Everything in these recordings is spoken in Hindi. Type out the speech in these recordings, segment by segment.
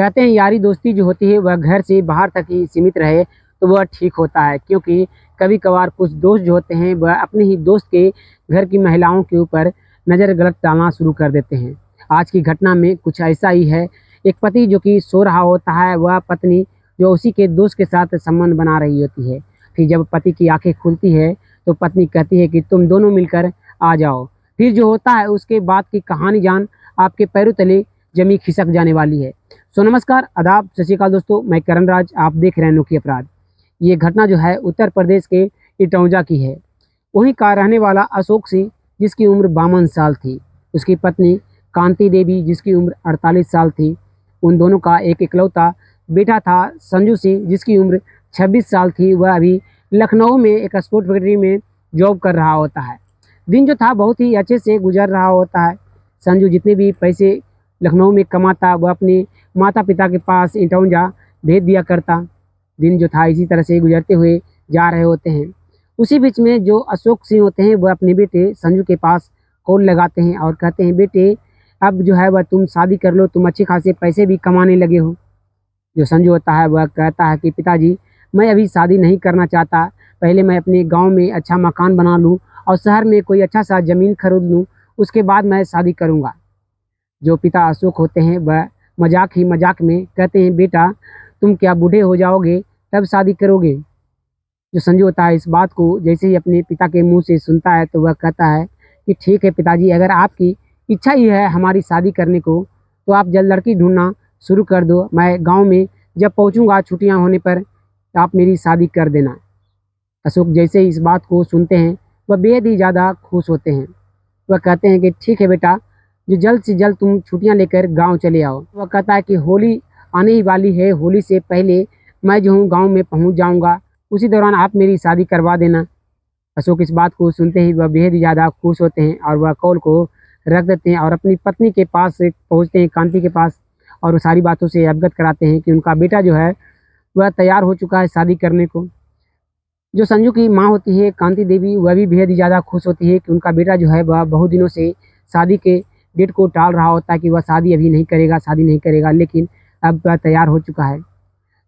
कहते हैं यारी दोस्ती जो होती है वह घर से बाहर तक ही सीमित रहे तो वह ठीक होता है, क्योंकि कभी कभार कुछ दोस्त जो होते हैं वह अपने ही दोस्त के घर की महिलाओं के ऊपर नज़र गलत डालना शुरू कर देते हैं। आज की घटना में कुछ ऐसा ही है। एक पति जो कि सो रहा होता है, वह पत्नी जो उसी के दोस्त के साथ संबंध बना रही होती है। फिर जब पति की आंखें खुलती है तो पत्नी कहती है कि तुम दोनों मिलकर आ जाओ। फिर जो होता है उसके बाद की कहानी जान आपके पैरों तले जमी खिसक जाने वाली है। सो नमस्कार, आदाब, सत श्री अकाल दोस्तों, मैं करण राज, आप देख रहे हैं अनोखी अपराध। ये घटना जो है उत्तर प्रदेश के इटौंजा की है। वहीं का रहने वाला अशोक सिंह, जिसकी उम्र 52 साल थी, उसकी पत्नी कांति देवी, जिसकी उम्र 48 साल थी। उन दोनों का एक इकलौता बेटा था संजू सिंह, जिसकी उम्र 26 साल थी। वह अभी लखनऊ में एक स्पोर्ट फैक्ट्री में जॉब कर रहा होता है। दिन जो था बहुत ही अच्छे से गुजर रहा होता है। संजू जितने भी पैसे लखनऊ में कमाता वह अपने माता पिता के पास इटौंजा भेज दिया करता। दिन जो था इसी तरह से गुजरते हुए जा रहे होते हैं। उसी बीच में जो अशोक सिंह होते हैं वह अपने बेटे संजू के पास कॉल लगाते हैं और कहते हैं, बेटे अब जो है वह तुम शादी कर लो, तुम अच्छे खासे पैसे भी कमाने लगे हो। जो संजू होता है वह कहता है कि पिताजी, मैं अभी शादी नहीं करना चाहता, पहले मैं अपने गांव में अच्छा मकान बना लूं और शहर में कोई अच्छा सा ज़मीन खरीद लूं, उसके बाद मैं शादी करूंगा। जो पिता अशोक होते हैं वह मजाक ही मजाक में कहते हैं, बेटा तुम क्या बूढ़े हो जाओगे तब शादी करोगे। जो संजू होता है इस बात को जैसे ही अपने पिता के मुंह से सुनता है तो वह कहता है कि ठीक है पिताजी, अगर आपकी इच्छा ही है हमारी शादी करने को तो आप जल्द लड़की ढूंढना शुरू कर दो। मैं गांव में जब पहुंचूंगा छुट्टियां होने पर आप मेरी शादी कर देना। अशोक जैसे ही इस बात को सुनते हैं वह बेहद ही ज़्यादा खुश होते हैं। वह कहते हैं कि ठीक है बेटा, जो जल्द से जल्द तुम छुट्टियां लेकर गांव चले आओ। वह कहता है कि होली आने ही वाली है, होली से पहले मैं जो हूँ गांव में पहुंच जाऊंगा, उसी दौरान आप मेरी शादी करवा देना। अशोक इस बात को सुनते ही वह बेहद ही ज़्यादा खुश होते हैं और वह कॉल को रख देते हैं और अपनी पत्नी के पास पहुँचते हैं, कांति के पास, और सारी बातों से अवगत कराते हैं कि उनका बेटा जो है वह तैयार हो चुका है शादी करने को। जो संजू की माँ होती है कांति देवी, वह भी बेहद ही ज़्यादा खुश होती है कि उनका बेटा जो है वह बहुत दिनों से शादी के डेट को टाल रहा होता है कि वह शादी अभी नहीं करेगा, शादी नहीं करेगा, लेकिन अब वह तैयार हो चुका है।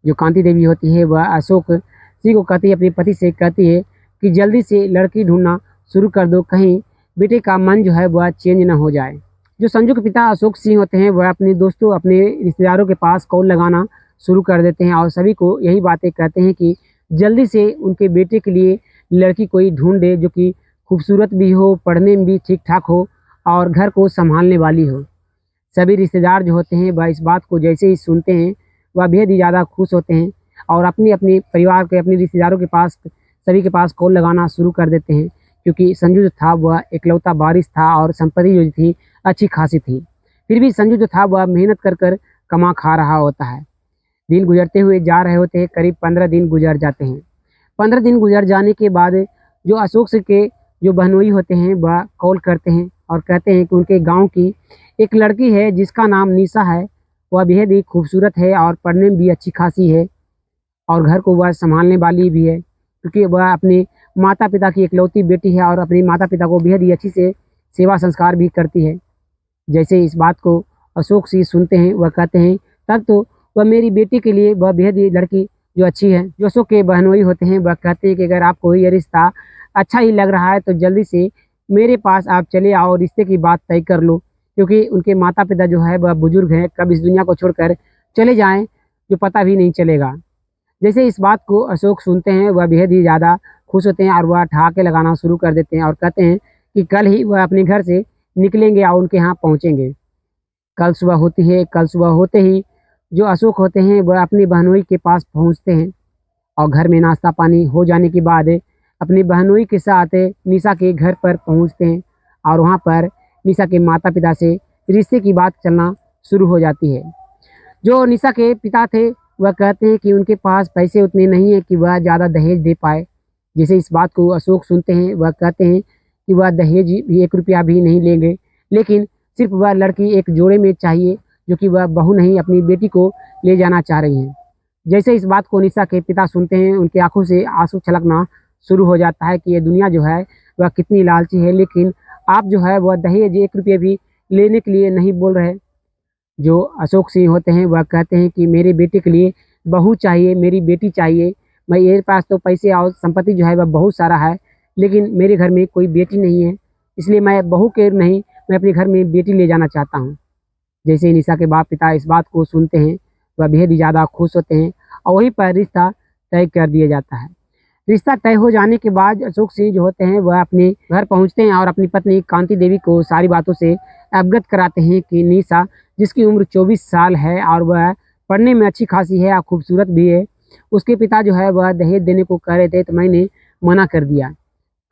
जो कांति देवी होती है वह अशोक सिंह को कहती है, अपने पति से कहती है कि जल्दी से लड़की ढूंढना शुरू कर दो, कहीं बेटे का मन जो है वह चेंज ना हो जाए। जो संजू के पिता अशोक सिंह होते हैं वह अपने दोस्तों, अपने रिश्तेदारों के पास कॉल लगाना शुरू कर देते हैं और सभी को यही बातें कहते हैं कि जल्दी से उनके बेटे के लिए लड़की कोई ढूंढ दे जो कि खूबसूरत भी हो, पढ़ने में भी ठीक ठाक हो और घर को संभालने वाली हो। सभी रिश्तेदार जो होते हैं वह इस बात को जैसे ही सुनते हैं वह बेहद ही ज़्यादा खुश होते हैं और अपने अपने परिवार के, अपने रिश्तेदारों के पास, सभी के पास कॉल लगाना शुरू कर देते हैं, क्योंकि संजू जो था वह इकलौता वारिस था और संपत्ति जो थी अच्छी खासी थी। फिर भी संजू जो था वह मेहनत कर कर कमा खा रहा होता है। दिन गुजरते हुए जा रहे होते हैं, करीब 15 दिन गुजर जाते हैं। 15 दिन गुजर जाने के बाद जो अशोक सिंह के जो बहनोई होते हैं वह कॉल करते हैं और कहते हैं कि उनके गांव की एक लड़की है जिसका नाम निशा है। वह बेहद ही खूबसूरत है और पढ़ने में भी अच्छी खासी है और घर को वह संभालने वाली भी है, क्योंकि वह अपने माता पिता की इकलौती बेटी है और अपने माता पिता को बेहद ही अच्छी से सेवा संस्कार भी करती है। जैसे इस बात को अशोक सिंह सुनते हैं वह कहते हैं, तब तो वह मेरी बेटी के लिए वह बेहद ही लड़की जो अच्छी है। जो अशोक के बहनोई होते हैं वह कहते हैं कि अगर आपको ये रिश्ता अच्छा ही लग रहा है तो जल्दी से मेरे पास आप चले आओ, रिश्ते की बात तय कर लो, क्योंकि उनके माता पिता जो है वह बुजुर्ग हैं, कब इस दुनिया को छोड़कर चले जाएं जो पता भी नहीं चलेगा। जैसे इस बात को अशोक सुनते हैं वह बेहद ही ज़्यादा खुश होते हैं और वह ठहाके लगाना शुरू कर देते हैं और कहते हैं कि कल ही वह अपने घर से निकलेंगे और उनके यहाँ पहुँचेंगे। कल सुबह होती है। कल सुबह होते ही जो अशोक होते हैं वह अपनी बहनोई के पास पहुँचते हैं और घर में नाश्ता पानी हो जाने के बाद अपनी बहनोई के साथ निशा के घर पर पहुँचते हैं और वहाँ पर निशा के माता पिता से रिश्ते की बात चलना शुरू हो जाती है। जो निशा के पिता थे वह कहते हैं कि उनके पास पैसे उतने नहीं हैं कि वह ज़्यादा दहेज दे पाए। जैसे इस बात को अशोक सुनते हैं वह कहते हैं कि वह दहेज भी 1 रुपया भी नहीं लेंगे, लेकिन सिर्फ वह लड़की एक जोड़े में चाहिए जो कि वह बहू नहीं अपनी बेटी को ले जाना चाह रही हैं। जैसे इस बात को निशा के पिता सुनते हैं उनकी आंखों से आंसू छलकना शुरू हो जाता है कि ये दुनिया जो है वह कितनी लालची है, लेकिन आप जो है वह दहेज 1 रुपये भी लेने के लिए नहीं बोल रहे। जो अशोक सिंह होते हैं वह कहते हैं कि मेरे बेटे के लिए बहू चाहिए, मेरी बेटी चाहिए। मेरे पास तो पैसे और संपत्ति जो है वह बहुत सारा है, लेकिन मेरे घर में कोई बेटी नहीं है, इसलिए मैं बहू के नहीं, मैं अपने घर में बेटी ले जाना चाहता हूँ। जैसे ही निशा के बाप पिता इस बात को सुनते हैं, वह बेहद ही ज़्यादा खुश होते हैं और वहीं पर रिश्ता तय कर दिया जाता है। रिश्ता तय हो जाने के बाद अशोक सिंह जो होते हैं वह अपने घर पहुंचते हैं और अपनी पत्नी कांति देवी को सारी बातों से अवगत कराते हैं कि निशा, जिसकी उम्र 24 साल है और वह पढ़ने में अच्छी खासी है और खूबसूरत भी है, उसके पिता जो है वह दहेज देने को कह रहे थे, तो मैंने मना कर दिया।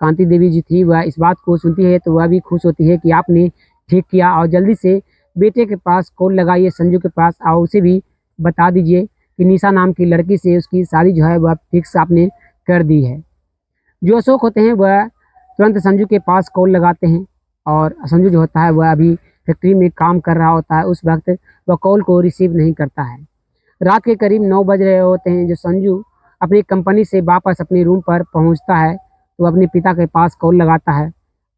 कांति देवी जी थी, वह इस बात को सुनती है तो वह भी खुश होती है कि आपने ठीक किया और जल्दी से बेटे के पास कॉल लगाइए, संजू के पास, और उसे भी बता दीजिए कि निशा नाम की लड़की से उसकी शादी जो है वह फिक्स आपने कर दी है। जो अशोक होते हैं वह तुरंत संजू के पास कॉल लगाते हैं और संजू जो होता है वह अभी फैक्ट्री में काम कर रहा होता है। उस वक्त वह कॉल को रिसीव नहीं करता है। रात के करीब 9 बज रहे होते हैं। जो संजू अपनी कंपनी से वापस अपने रूम पर पहुंचता है तो अपने पिता के पास कॉल लगाता है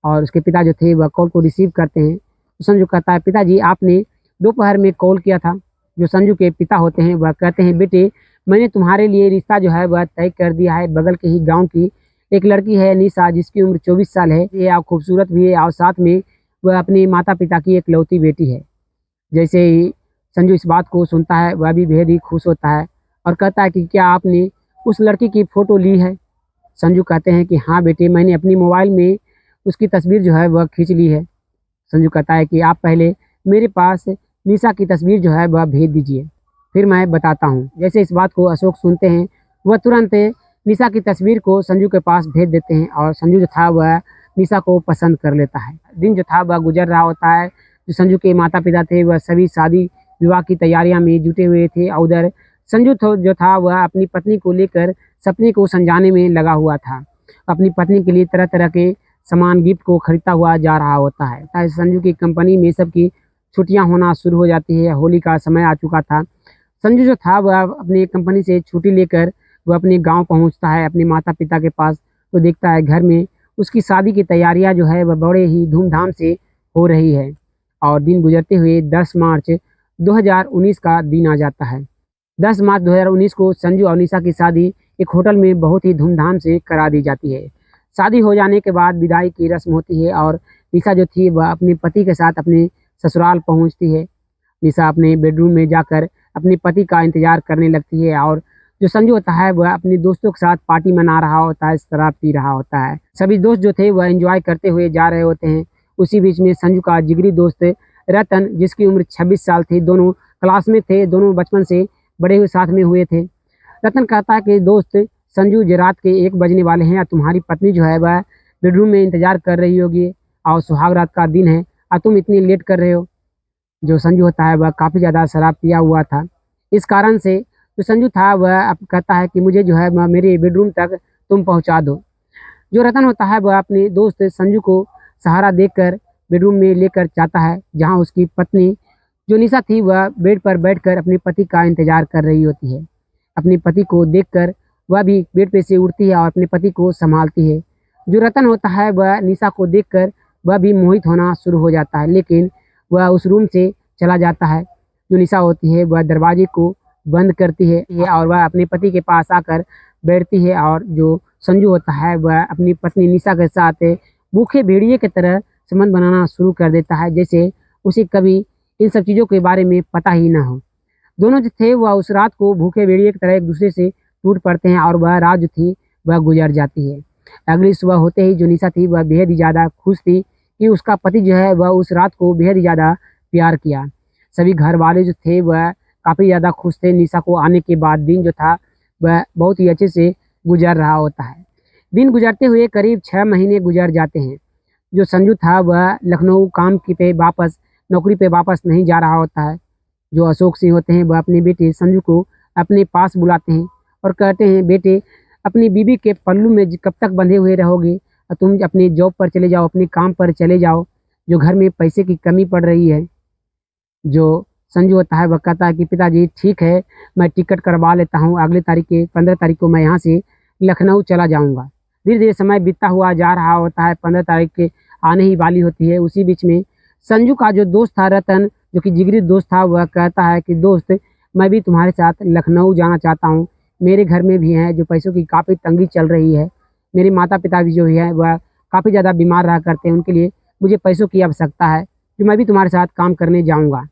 और उसके पिता जो थे वह कॉल को रिसीव करते हैं। तो संजू कहता है, पिताजी आपने दोपहर में कॉल किया था। जो संजू के पिता होते हैं वह कहते हैं, बेटे मैंने तुम्हारे लिए रिश्ता जो है वह तय कर दिया है। बगल के ही गांव की एक लड़की है निशा, जिसकी उम्र 24 साल है, ये और खूबसूरत भी है और साथ में वह अपने माता पिता की इकलौती बेटी है। जैसे ही संजू इस बात को सुनता है वह भी बेहद ही खुश होता है और कहता है कि क्या आपने उस लड़की की फ़ोटो ली है? संजू कहते हैं कि हाँ बेटे, मैंने अपनी मोबाइल में उसकी तस्वीर जो है वह खींच ली है। संजू कहता है कि आप पहले मेरे पास निशा की तस्वीर जो है वह भेज दीजिए, फिर मैं बताता हूँ। जैसे इस बात को अशोक सुनते हैं वह तुरंत निशा की तस्वीर को संजू के पास भेज देते हैं और संजू जो था वह निशा को पसंद कर लेता है। दिन जो था वह गुजर रहा होता है। जो संजू के माता पिता थे वह सभी शादी विवाह की तैयारियां में जुटे हुए थे और उधर संजू जो था वह अपनी पत्नी को लेकर सपने को संजाने में लगा हुआ था। अपनी पत्नी के लिए तरह तरह के सामान गिफ्ट को खरीदता हुआ जा रहा होता है। संजू की कंपनी में सबकी छुट्टियां होना शुरू हो जाती है। होली का समय आ चुका था। संजू जो था वह अपनी कंपनी से छुट्टी लेकर वह अपने गांव पहुंचता है अपने माता पिता के पास। तो देखता है घर में उसकी शादी की तैयारियां जो है वह बड़े ही धूमधाम से हो रही है। और दिन गुजरते हुए 10 मार्च 2019 का दिन आ जाता है। 10 मार्च 2019 को संजू और निशा की शादी एक होटल में बहुत ही धूमधाम से करा दी जाती है। शादी हो जाने के बाद विदाई की रस्म होती है और निशा जो थी वह अपने पति के साथ अपने ससुराल पहुंचती है। निशा अपने बेडरूम में जाकर अपने पति का इंतजार करने लगती है और जो संजू होता है वह अपने दोस्तों के साथ पार्टी मना रहा होता है, शराब पी रहा होता है। सभी दोस्त जो थे वह एंजॉय करते हुए जा रहे होते हैं। उसी बीच में संजू का जिगरी दोस्त रतन, जिसकी उम्र 26 साल थी, दोनों क्लास में थे, दोनों बचपन से बड़े हुए साथ में हुए थे। रतन कहता है कि दोस्त संजू, जो रात के 1 बजने वाले हैं और तुम्हारी पत्नी जो है वह बेडरूम में इंतजार कर रही होगी और सुहाग रात का दिन है और तुम इतनी लेट कर रहे हो। जो संजू होता है वह काफ़ी ज़्यादा शराब पिया हुआ था। इस कारण से जो संजू था वह अब कहता है कि मुझे जो है मेरे बेडरूम तक तुम पहुंचा दो। जो रतन होता है वह अपने दोस्त संजू को सहारा देकर बेडरूम में लेकर जाता है, जहां उसकी पत्नी जो निशा थी वह बेड पर बैठकर अपने पति का इंतजार कर रही होती है। अपने पति को देखकर वह भी बेड पे से उठती है और अपने पति को संभालती है। जो रतन होता है वह निशा को देखकर वह भी मोहित होना शुरू हो जाता है, लेकिन वह उस रूम से चला जाता है। जो निशा होती है वह दरवाजे को बंद करती है और वह अपने पति के पास आकर बैठती है और जो संजू होता है वह अपनी पत्नी निशा के साथ भूखे भेड़िए की तरह संबंध बनाना शुरू कर देता है, जैसे उसे कभी इन सब चीज़ों के बारे में पता ही ना हो। दोनों जो थे वह उस रात को भूखे भेड़िए की तरह एक दूसरे से टूट पड़ते हैं और वह रात जो थी वह गुजर जाती है। अगली सुबह होते ही जो निशा थी वह बेहद ही ज़्यादा खुश थी कि उसका पति जो है वह उस रात को बेहद ही ज़्यादा प्यार किया। सभी घर वाले जो थे वह काफ़ी ज़्यादा खुश थे। निशा को आने के बाद दिन जो था वह बहुत ही अच्छे से गुजर रहा होता है। दिन गुजरते हुए करीब 6 महीने गुजर जाते हैं। जो संजू था वह लखनऊ काम की पे वापस नौकरी पे वापस नहीं जा रहा होता है। जो अशोक सिंह होते हैं वह अपने बेटे संजू को अपने पास बुलाते हैं और कहते हैं, बेटे अपनी बीवी के पल्लू में कब तक बंधे हुए रहोगे? और तुम अपने जॉब पर चले जाओ, अपने काम पर चले जाओ, जो घर में पैसे की कमी पड़ रही है। जो संजू होता है वह कहता है कि पिताजी ठीक है, मैं टिकट करवा लेता हूँ, अगले तारीख के 15 तारीख को मैं यहाँ से लखनऊ चला जाऊँगा। धीरे धीरे समय बीतता हुआ जा रहा होता है। 15 तारीख के आने ही वाली होती है। उसी बीच में संजू का जो दोस्त था रतन, जो कि जिगरी दोस्त था, वह कहता है कि दोस्त, मैं भी तुम्हारे साथ लखनऊ जाना चाहता हूँ। मेरे घर में भी है जो पैसों की काफ़ी तंगी चल रही है। मेरे माता पिता भी जो है वह काफ़ी ज़्यादा बीमार रहा करते हैं, उनके लिए मुझे पैसों की आवश्यकता है, जो मैं भी तुम्हारे साथ काम करने जाऊँगा।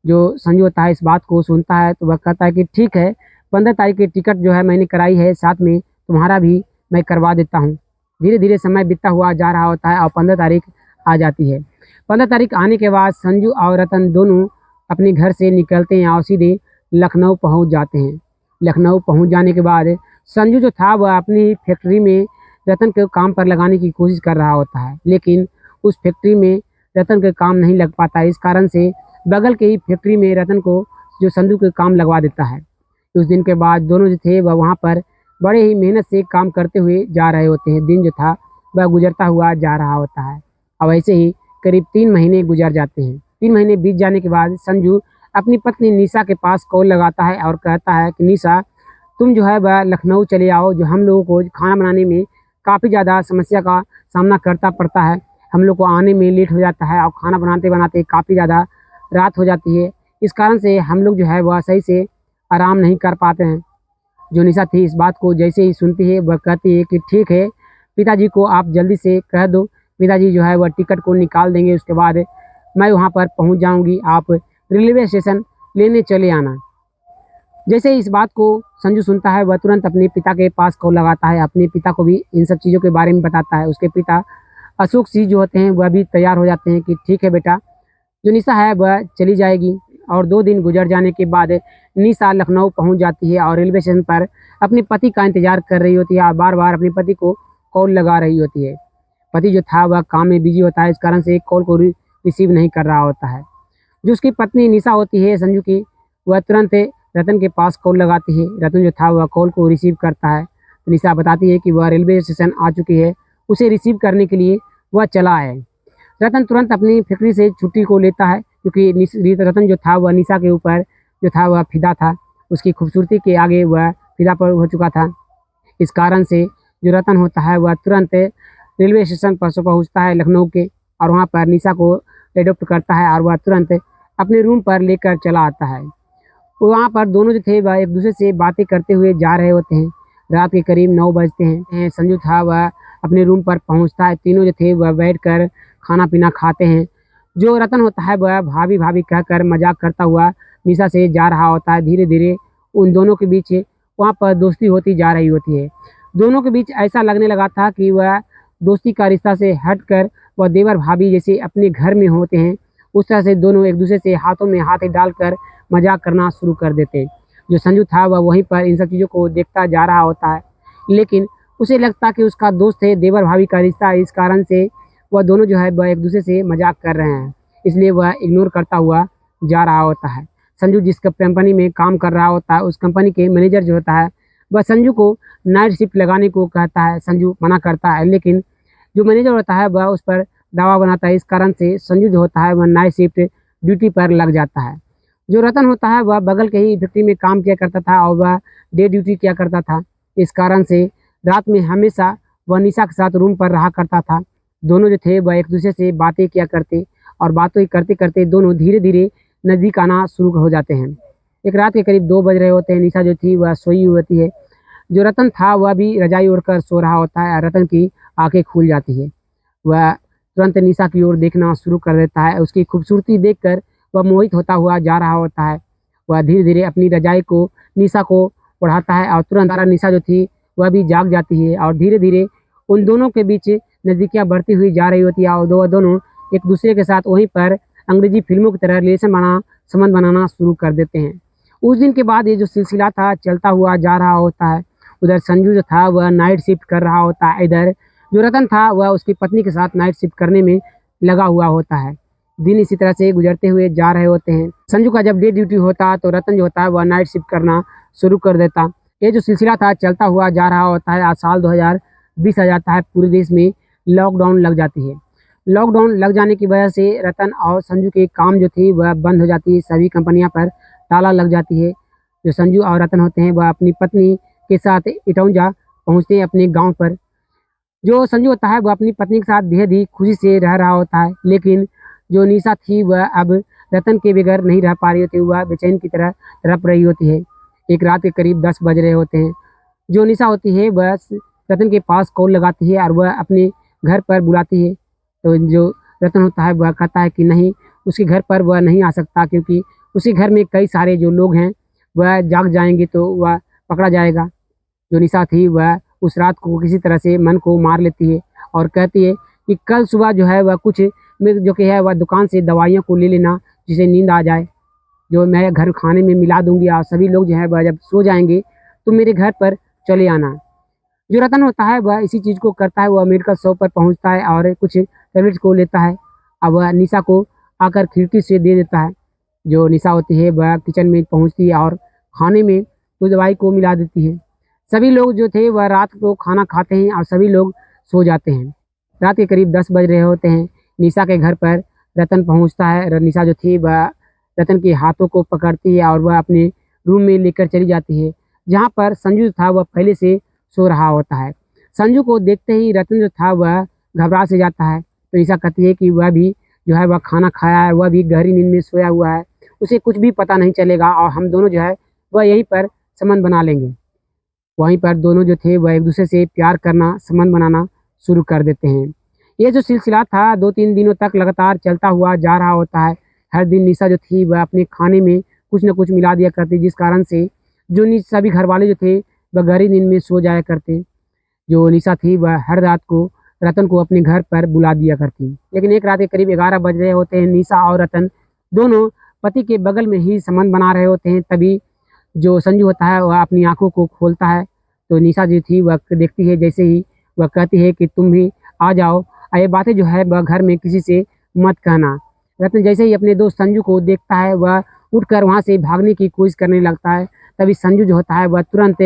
जो संजू होता है इस बात को सुनता है तो वह कहता है कि ठीक है, 15 तारीख की टिकट जो है मैंने कराई है, साथ में तुम्हारा भी मैं करवा देता हूँ। धीरे धीरे समय बीतता हुआ जा रहा होता है और 15 तारीख आ जाती है। 15 तारीख आने के बाद संजू और रतन दोनों अपने घर से निकलते हैं और सीधे लखनऊ पहुँच जाते हैं। लखनऊ पहुँच जाने के बाद संजू जो था वह अपनी फैक्ट्री में रतन को काम पर लगाने की कोशिश कर रहा होता है, लेकिन उस फैक्ट्री में रतन के काम नहीं लग पाता। इस कारण से बगल के ही फैक्ट्री में रतन को जो संजू के काम लगवा देता है। उस दिन के बाद दोनों जो थे वह वहाँ पर बड़े ही मेहनत से काम करते हुए जा रहे होते हैं। दिन जो था वह गुजरता हुआ जा रहा होता है और ऐसे ही करीब 3 महीने गुजर जाते हैं। 3 महीने बीत जाने के बाद संजू अपनी पत्नी निशा के पास कॉल लगाता है और कहता है कि निशा, तुम जो है वह लखनऊ चले आओ, जो हम लोगों को खाना बनाने में काफ़ी ज़्यादा समस्या का सामना करता पड़ता है। हम लोग को आने में लेट हो जाता है और खाना बनाते बनाते काफ़ी ज़्यादा रात हो जाती है। इस कारण से हम लोग जो है वह सही से आराम नहीं कर पाते हैं। जो निशा थी इस बात को जैसे ही सुनती है वह कहती है कि ठीक है, पिताजी को आप जल्दी से कह दो, पिताजी जो है वह टिकट को निकाल देंगे, उसके बाद मैं वहाँ पर पहुँच जाऊँगी, आप रेलवे स्टेशन लेने चले आना। जैसे ही इस बात को संजू सुनता है वह तुरंत अपने पिता के पास कॉल लगाता है, अपने पिता को भी इन सब चीज़ों के बारे में बताता है। उसके पिता अशोक सिंह जो होते हैं वह भी तैयार हो जाते हैं कि ठीक है बेटा, जो निशा है वह चली जाएगी। और 2 दिन गुजर जाने के बाद निशा लखनऊ पहुंच जाती है और रेलवे स्टेशन पर अपने पति का इंतजार कर रही होती है और बार बार अपने पति को कॉल लगा रही होती है। पति जो था वह काम में बिजी होता है, इस कारण से कॉल को रिसीव नहीं कर रहा होता है। जो उसकी पत्नी निशा होती है संजू की, वह तुरंत रतन के पास कॉल लगाती है। रतन जो था वह कॉल को रिसीव करता है तो निशा बताती है कि वह रेलवे स्टेशन आ चुकी है, उसे रिसीव करने के लिए वह चला है। रतन तुरंत अपनी फैक्ट्री से छुट्टी को लेता है क्योंकि रतन जो था वह निशा के ऊपर जो था वह फिदा था, उसकी खूबसूरती के आगे वह फिदा पर हो चुका था। इस कारण से जो रतन होता है वह तुरंत रेलवे स्टेशन पर पहुँचता है लखनऊ के और वहाँ पर निशा को एडॉप्ट करता है और वह तुरंत अपने रूम पर लेकर चला आता है। तो वहाँ पर दोनों जो थे वह एक दूसरे से बातें करते हुए जा रहे होते हैं। रात के करीब 9 बजते हैं। संजू था वह अपने रूम पर पहुँचता है। तीनों जो थे वह बैठकर खाना पीना खाते हैं। जो रतन होता है वह भाभी भाभी कहकर मजाक करता हुआ निशा से जा रहा होता है। धीरे धीरे उन दोनों के बीच वहाँ पर दोस्ती होती जा रही होती है। दोनों के बीच ऐसा लगने लगा था कि वह दोस्ती का रिश्ता से हटकर वह देवर भाभी जैसे अपने घर में होते हैं, उस तरह से दोनों एक दूसरे से हाथों में हाथ डालकर मजाक करना शुरू कर देते हैं। जो संजू था वह वहीं पर इन सब चीज़ों को देखता जा रहा होता है, लेकिन उसे लगता कि उसका दोस्त है, देवर भाभी का रिश्ता है, इस कारण से वह दोनों जो है वह एक दूसरे से मजाक कर रहे हैं, इसलिए वह इग्नोर करता हुआ जा रहा होता है। संजू जिस कंपनी में काम कर रहा होता है उस कंपनी के मैनेजर जो होता है वह संजू को नाइट शिफ्ट लगाने को कहता है। संजू मना करता है, लेकिन जो मैनेजर होता है वह उस पर दावा बनाता है। इस कारण से संजू जो होता है वह नाइट शिफ्ट ड्यूटी पर लग जाता है। जो रतन होता है वह बगल के ही फैक्ट्री में काम किया करता था और वह डे ड्यूटी किया करता था। इस कारण से रात में हमेशा वह निशा के साथ रूम पर रहा करता था। दोनों जो थे वह एक दूसरे से बातें किया करते और बातें करते करते दोनों धीरे धीरे नज़दीक आना शुरू हो जाते हैं। एक रात के करीब 2 बज रहे होते हैं। निशा जो थी वह सोई हुई होती है। जो रतन था वह भी रजाई ओढ़कर सो रहा होता है और रतन की आंखें खुल जाती है। वह तुरंत निशा की ओर देखना शुरू कर देता है। उसकी खूबसूरती देखकर वह मोहित होता हुआ जा रहा होता है। वह धीरे धीरे अपनी रजाई को निशा को ओढ़ाता है और तुरंत निशा जो थी वह भी जाग जाती है और धीरे धीरे उन दोनों के बीच नज़दीकियाँ बढ़ती हुई जा रही होती है और दोनों एक दूसरे के साथ वहीं पर अंग्रेजी फिल्मों की तरह संबंध बनाना शुरू कर देते हैं। उस दिन के बाद ये जो सिलसिला था चलता हुआ जा रहा होता है। उधर संजू जो था वह नाइट शिफ्ट कर रहा होता है, इधर जो रतन था वह उसकी पत्नी के साथ नाइट शिफ्ट करने में लगा हुआ होता है। दिन इसी तरह से गुजरते हुए जा रहे होते हैं। संजू का जब डे ड्यूटी होता तो रतन जो होता है वह नाइट शिफ्ट करना शुरू कर देता। ये जो सिलसिला था चलता हुआ जा रहा होता है। आज साल 2020 आ जाता है। पूरे देश में लॉकडाउन लग जाती है। लॉकडाउन लग जाने की वजह से रतन और संजू के काम जो थी वह बंद हो जाती है। सभी कंपनियां पर ताला लग जाती है। जो संजू और रतन होते हैं वह अपनी पत्नी के साथ इटौंजा पहुंचते हैं अपने गांव पर। जो संजू होता है वह अपनी पत्नी के साथ बेहद ही खुशी से रह रहा होता है, लेकिन जो निशा थी वह अब रतन के बगैर नहीं रह पा रही होती, वह बेचैन की तरह तड़प रही होती है। एक रात के करीब 10 बज रहे होते हैं। जो निशा होती है वह रतन के पास कॉल लगाती है और वह अपने घर पर बुलाती है। तो जो रतन होता है वह कहता है कि नहीं, उसके घर पर वह नहीं आ सकता, क्योंकि उसी घर में कई सारे जो लोग हैं वह जाग जाएंगे तो वह पकड़ा जाएगा। जो निशा थी वह उस रात को किसी तरह से मन को मार लेती है और कहती है कि कल सुबह जो है वह कुछ जो कि है वह दुकान से दवाइयों को ले लेना जिसे नींद आ जाए, जो मैं घर खाने में मिला दूंगी और सभी लोग जो है वह जब सो जाएंगे तो मेरे घर पर चले आना। जो रतन होता है वह इसी चीज़ को करता है। वह मेडिकल शॉप पर पहुंचता है और कुछ टैबलेट्स को लेता है। अब वह निशा को आकर खिड़की से दे देता है। जो निशा होती है वह किचन में पहुंचती है और खाने में उस दवाई को मिला देती है। सभी लोग जो थे वह रात को खाना खाते हैं और सभी लोग सो जाते हैं। रात के करीब 10 बज रहे होते हैं। निशा के घर पर रतन पहुंचता है। निशा जो थी वह रतन के हाथों को पकड़ती है और वह अपने रूम में लेकर चली जाती है, जहाँ पर संजू था वह पहले से सो रहा होता है। संजू को देखते ही रतन जो था वह घबरा से जाता है। तो निशा कहती है कि वह भी जो है वह खाना खाया है, वह भी गहरी नींद में सोया हुआ है, उसे कुछ भी पता नहीं चलेगा और हम दोनों जो है वह यहीं पर संबंध बना लेंगे। वहीं पर दोनों जो थे वह एक दूसरे से प्यार करना, संबंध बनाना शुरू कर देते हैं। ये जो सिलसिला था 2-3 दिनों तक लगातार चलता हुआ जा रहा होता है। हर दिन निशा जो थी वह अपने खाने में कुछ न कुछ मिला दिया करती, जिस कारण से जो सभी घर वाले जो थे वह गहरी नींद में सो जाया करते। जो निशा थी वह हर रात को रतन को अपने घर पर बुला दिया करती। लेकिन एक रात के करीब 11 बज रहे होते हैं। निशा और रतन दोनों पति के बगल में ही संबंध बना रहे होते हैं। तभी जो संजू होता है वह अपनी आंखों को खोलता है। तो निशा जो थी वह देखती है, जैसे ही वह कहती है कि तुम भी आ जाओ, ये बातें जो है वह घर में किसी से मत कहना। रतन जैसे ही अपने दोस्त संजू को देखता है वह उठकर वहाँ से भागने की कोशिश करने लगता है। तभी संजू जो होता है वह तुरंत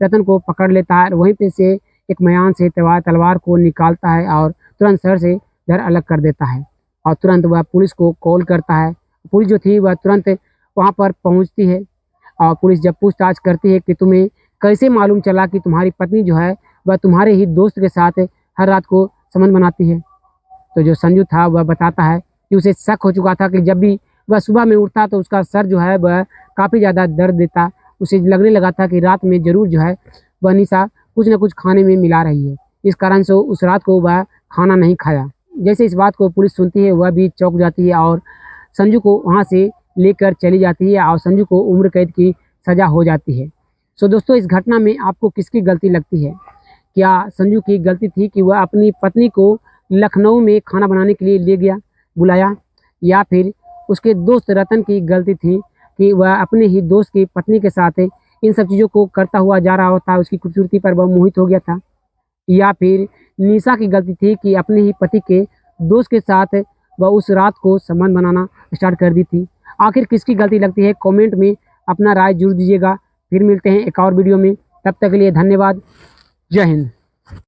रतन को पकड़ लेता है। वहीं पे से एक म्यान से तलवार को निकालता है और तुरंत सर से धड़ अलग कर देता है और तुरंत वह पुलिस को कॉल करता है। पुलिस जो थी वह तुरंत वहाँ पर पहुँचती है और पुलिस जब पूछताछ करती है कि तुम्हें कैसे मालूम चला कि तुम्हारी पत्नी जो है वह तुम्हारे ही दोस्त के साथ हर रात को संबंध बनाती है। तो जो संजू था वह बताता है कि उसे शक हो चुका था कि जब भी वह सुबह में उठता तो उसका सर जो है वह काफ़ी ज़्यादा दर्द देता। उसे लगने लगा था कि रात में ज़रूर जो है वह निशा कुछ न कुछ खाने में मिला रही है। इस कारण से उस रात को वह खाना नहीं खाया। जैसे इस बात को पुलिस सुनती है वह भी चौंक जाती है और संजू को वहाँ से लेकर चली जाती है और संजू को उम्र कैद की सज़ा हो जाती है। सो दोस्तों, इस घटना में आपको किसकी गलती लगती है? क्या संजू की गलती थी कि वह अपनी पत्नी को लखनऊ में खाना बनाने के लिए बुलाया, या फिर उसके दोस्त रतन की गलती थी कि वह अपने ही दोस्त की पत्नी के साथ इन सब चीज़ों को करता हुआ जा रहा होता, उसकी खूबसूरती पर वह मोहित हो गया था, या फिर निशा की गलती थी कि अपने ही पति के दोस्त के साथ वह उस रात को संबंध बनाना स्टार्ट कर दी थी? आखिर किसकी गलती लगती है? कमेंट में अपना राय जरूर दीजिएगा। फिर मिलते हैं एक और वीडियो में, तब तक के लिए धन्यवाद। जय हिंद।